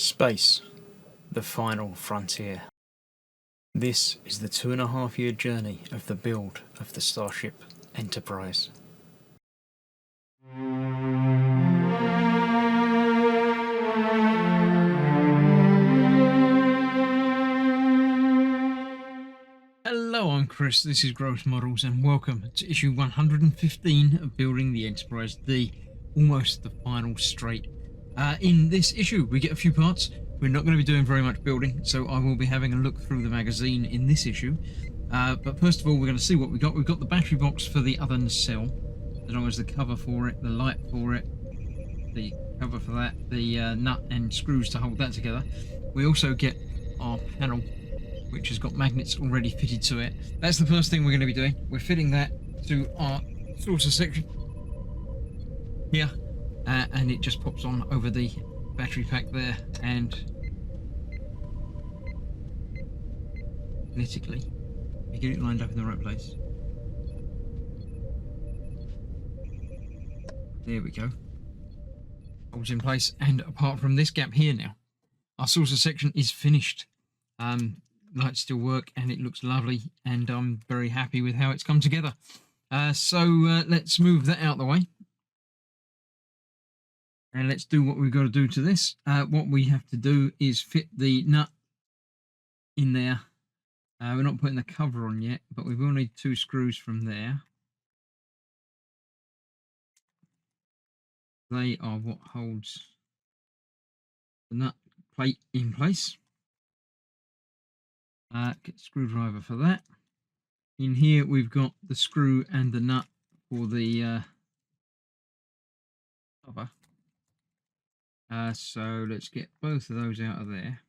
Space, the final frontier. This is the 2.5-year journey of the build of the Starship Enterprise. Hello, I'm Chris, this is Gross Models, and welcome to issue 115 of Building the Enterprise-D, almost the final straight. In this issue, we get a few parts. We're not going to be doing very much building, so I will be having a look through the magazine in this issue. But first of all, we're going to see what we got. We've got the battery box for the other nacelle, as long as the cover for it, the light for it, the cover for that, the nut and screws to hold that together. We also get our panel, which has got magnets already fitted to it. That's the first thing we're going to be doing. We're fitting that to our saucer section here, and it just pops on over the battery pack there, and magnetically you get it lined up in the right place. There we go. Holds in place, and apart from this gap here now, our saucer section is finished. Lights still work and it looks lovely, and I'm very happy with how it's come together. So let's move that out of the way. And let's do what we've got to do to this. What we have to do is fit the nut in there. We're not putting the cover on yet, but we will need 2 screws from there. They are what holds the nut plate in place. Get a screwdriver for that. In here we've got the screw and the nut for the cover. So let's get both of those out of there.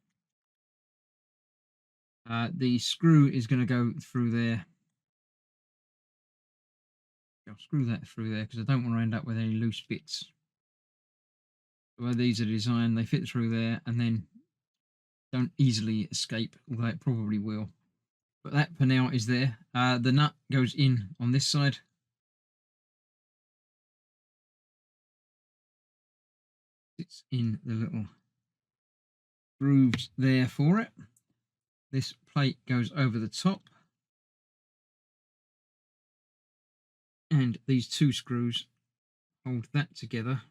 The screw is going to go through there. I'll screw that through there because I don't want to end up with any loose bits. The way these are designed, they fit through there and then don't easily escape, although it probably will. But that for now is there. The nut goes in on this side. It's in the little grooves there for it. This plate goes over the top, and these 2 screws hold that together,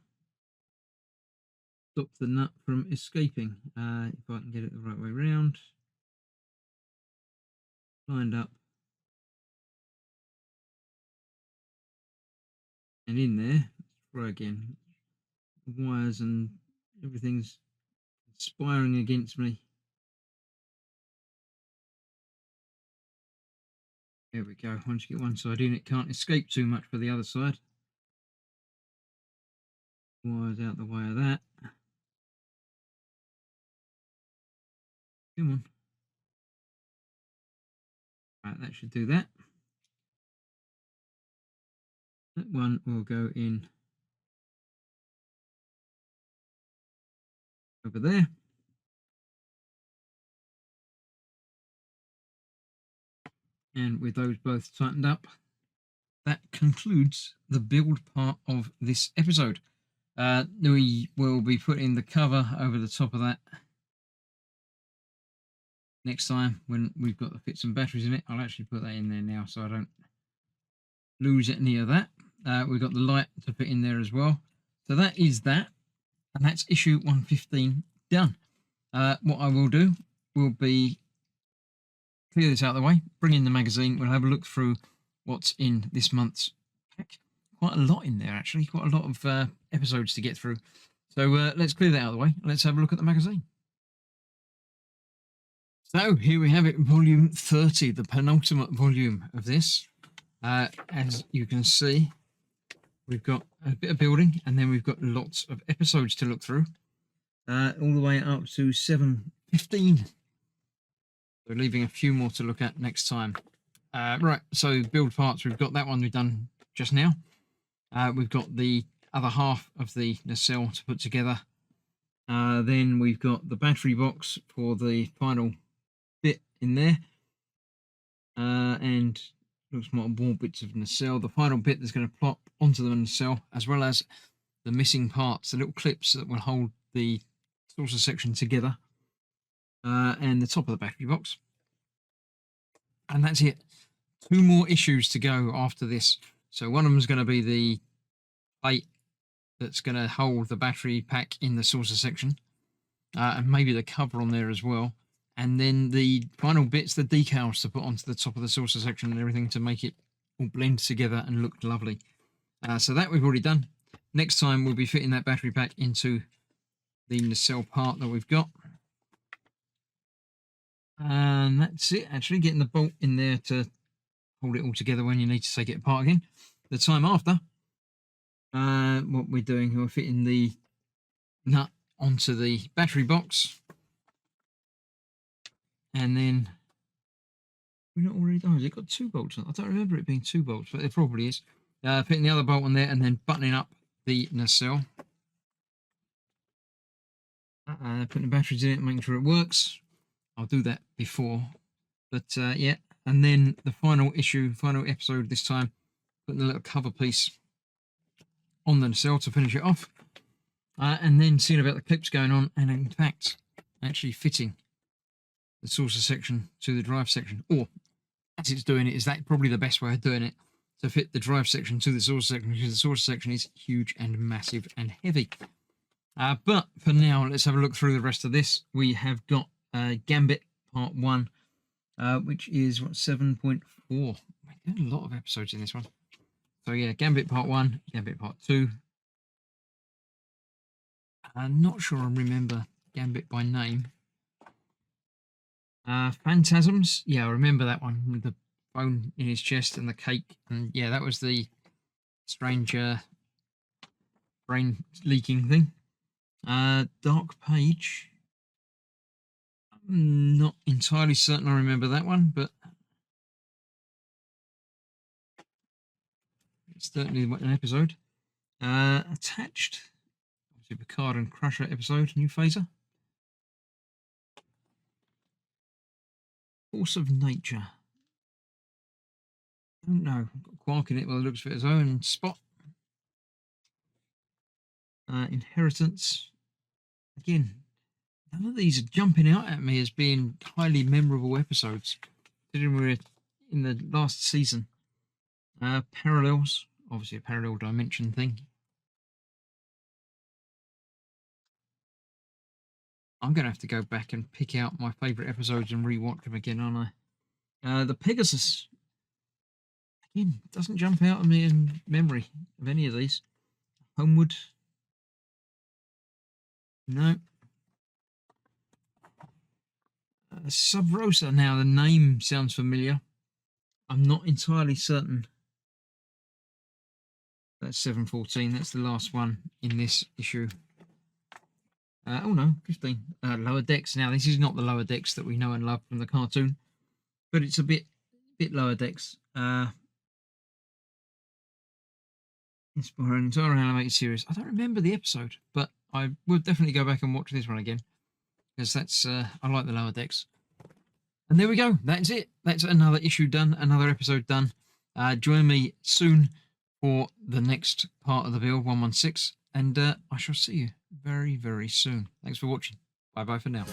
stop the nut from escaping. If I can get it the right way round, lined up and in there. Let's try again. The wires and everything's conspiring against me. There we go. Once you get one side in, it can't escape too much for the other side. Wires out the way of that. Come on. Right, that should do that. That one will go in over there. And with those both tightened up, that concludes the build part of this episode. We will be putting the cover over the top of that next time when we've got the fit some batteries in it. I'll actually put that in there now so I don't lose any of that. We've got the light to fit in there as well. So that is that, and that's issue 115 done. What I will do will be clear this out of the way, bring in the magazine, we'll have a look through what's in this month's pack. Quite a lot in there, actually, quite a lot of episodes to get through. So let's clear that out of the way, let's have a look at the magazine. So here we have it, volume 30, the penultimate volume of this. As you can see, we've got a bit of building, and then we've got lots of episodes to look through, all the way up to 715. We're leaving a few more to look at next time. Right, so build parts, we've got that one we've done just now. We've got the other half of the nacelle to put together. Then we've got the battery box for the final bit in there. And looks more bits of nacelle. The final bit that's going to plop onto the nacelle, as well as the missing parts, the little clips that will hold the saucer section together, and the top of the battery box. And that's it. 2 more issues to go after this. So one of them is going to be the plate that's going to hold the battery pack in the saucer section, and maybe the cover on there as well. And then the final bits, the decals to put onto the top of the saucer section and everything to make it all blend together and look lovely. So that we've already done. Next time we'll be fitting that battery pack into the nacelle part that we've got. And that's it, actually, getting the bolt in there to hold it all together when you need to take it apart again. The time after, what we're doing, we're fitting the nut onto the battery box. And then, we're not already done. Has it got 2 bolts on? I don't remember it being 2 bolts, but it probably is. Putting the other bolt on there and then buttoning up the nacelle. Putting the batteries in it, making sure it works. I'll do that before. But yeah, and then the final episode this time, putting the little cover piece on the nacelle to finish it off. And then seeing about the clips going on, and in fact, actually fitting the saucer section to the drive section. Or, as it's doing it, is that probably the best way of doing it, to fit the drive section to the saucer section, because the saucer section is huge and massive and heavy. But for now, let's have a look through the rest of this. We have got Gambit Part 1, which is, what, 7.4. We're doing a lot of episodes in this one. So yeah, Gambit Part 1, Gambit Part 2. I'm not sure I remember Gambit by name. Phantasms, yeah, I remember that one, with the bone in his chest and the cake. And yeah, that was the strange brain leaking thing. Dark Page, I'm not entirely certain I remember that one, but it's certainly an episode. Attached, obviously Picard and Crusher episode, new phaser. Force of Nature, I don't know, got Quark in it, well, it looks for its own spot. Inheritance, again, none of these are jumping out at me as being highly memorable episodes, considering we're in the last season. Parallels, obviously a parallel dimension thing. I'm going to have to go back and pick out my favourite episodes and rewatch them again, aren't I? The Pegasus, again, doesn't jump out at me in memory of any of these. Homeward, no. Sub Rosa, now the name sounds familiar. I'm not entirely certain. That's 714, that's the last one in this issue. Oh no, 15. Lower Decks. Now this is not the Lower Decks that we know and love from the cartoon, but it's a bit Lower Decks. Inspiring entire animated series. I don't remember the episode, but I will definitely go back and watch this one again, because that's I like the Lower Decks. And there we go. That's it. That's another issue done, another episode done. Join me soon for the next part of the build, 116, and I shall see you very, very soon. Thanks for watching. Bye bye for now.